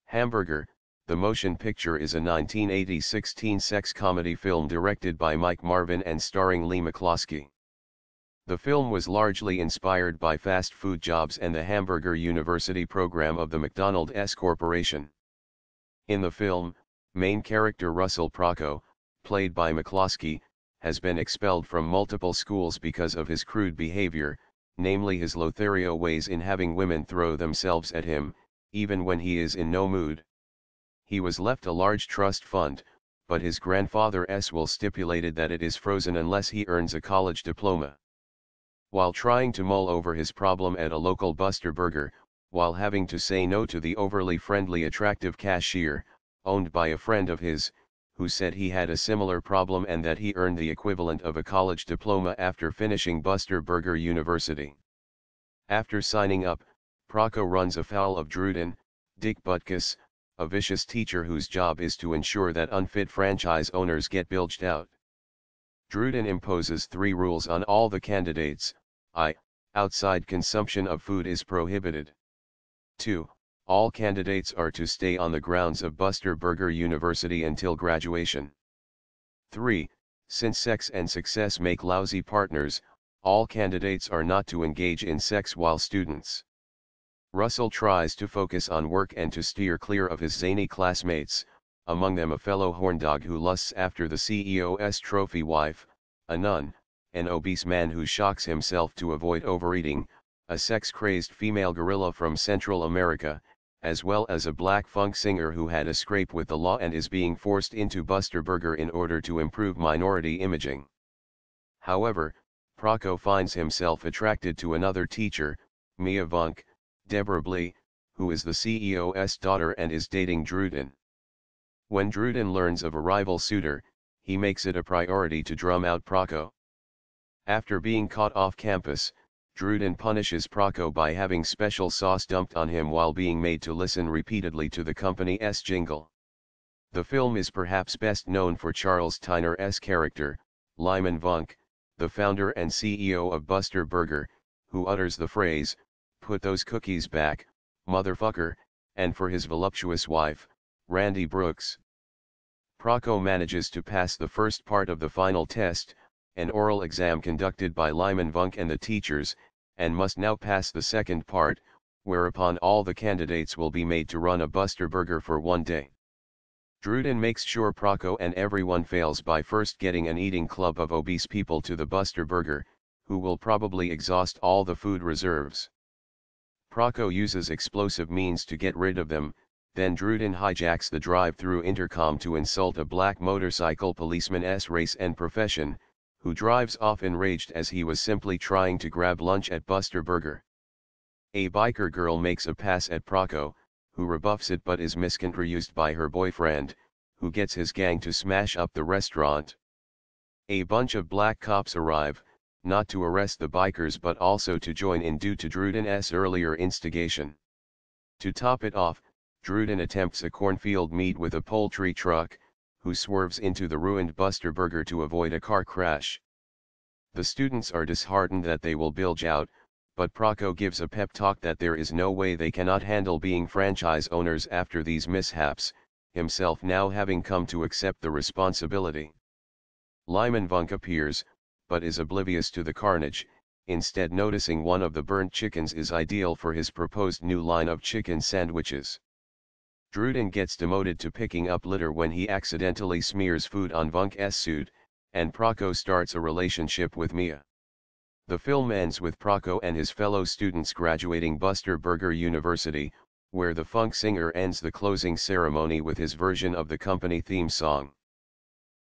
Hamburger, the motion picture is a 1986 teen sex comedy film directed by Mike Marvin and starring Lee McCloskey. The film was largely inspired by fast food jobs and the Hamburger University program of the McDonald's Corporation. In the film, main character Russell Procco, played by McCloskey, has been expelled from multiple schools because of his crude behavior, namely his Lothario ways in having women throw themselves at him, even when he is in no mood. He was left a large trust fund, but his grandfather's will stipulated that it is frozen unless he earns a college diploma. While trying to mull over his problem at a local Buster Burger, while having to say no to the overly friendly attractive cashier, owned by a friend of his, who said he had a similar problem and that he earned the equivalent of a college diploma after finishing Buster Burger University. After signing up, Procco runs afoul of Druden, Dick Butkus, a vicious teacher whose job is to ensure that unfit franchise owners get bilged out. Druden imposes 3 rules on all the candidates. Outside consumption of food is prohibited. 2. All candidates are to stay on the grounds of Buster Burger University until graduation. 3. Since sex and success make lousy partners, all candidates are not to engage in sex while students. Russell tries to focus on work and to steer clear of his zany classmates, among them a fellow horndog who lusts after the CEO's trophy wife, a nun, an obese man who shocks himself to avoid overeating, a sex-crazed female gorilla from Central America, as well as a black funk singer who had a scrape with the law and is being forced into Buster Burger in order to improve minority imaging. However, Procco finds himself attracted to another teacher, Mia Vunk, Deborah Blee, who is the CEO's daughter and is dating Druden. When Druden learns of a rival suitor, he makes it a priority to drum out Procco. After being caught off campus, Druden punishes Procco by having special sauce dumped on him while being made to listen repeatedly to the company's jingle. The film is perhaps best known for Charles Tyner's character, Lyman Vunk, the founder and CEO of Buster Burger, who utters the phrase, "Put those cookies back, motherfucker," and for his voluptuous wife, Randy Brooks. Procco manages to pass the first part of the final test, an oral exam conducted by Lyman Vunk and the teachers, and must now pass the second part, whereupon all the candidates will be made to run a Buster Burger for 1 day. Druden makes sure Procco and everyone fails by first getting an eating club of obese people to the Buster Burger, who will probably exhaust all the food reserves. Procco uses explosive means to get rid of them, then Druden hijacks the drive-through intercom to insult a black motorcycle policeman's race and profession, who drives off enraged as he was simply trying to grab lunch at Buster Burger. A biker girl makes a pass at Procco, who rebuffs it but is misconstrued by her boyfriend, who gets his gang to smash up the restaurant. A bunch of black cops arrive, not to arrest the bikers but also to join in due to Druden's earlier instigation. To top it off, Druden attempts a cornfield meet with a poultry truck, who swerves into the ruined Buster Burger to avoid a car crash. The students are disheartened that they will bilge out, but Procco gives a pep talk that there is no way they cannot handle being franchise owners after these mishaps, himself now having come to accept the responsibility. Lyman Vunk appears, but is oblivious to the carnage, instead noticing one of the burnt chickens is ideal for his proposed new line of chicken sandwiches. Druden gets demoted to picking up litter when he accidentally smears food on Vunk's suit, and Procco starts a relationship with Mia. The film ends with Procco and his fellow students graduating Buster Burger University, where the funk singer ends the closing ceremony with his version of the company theme song.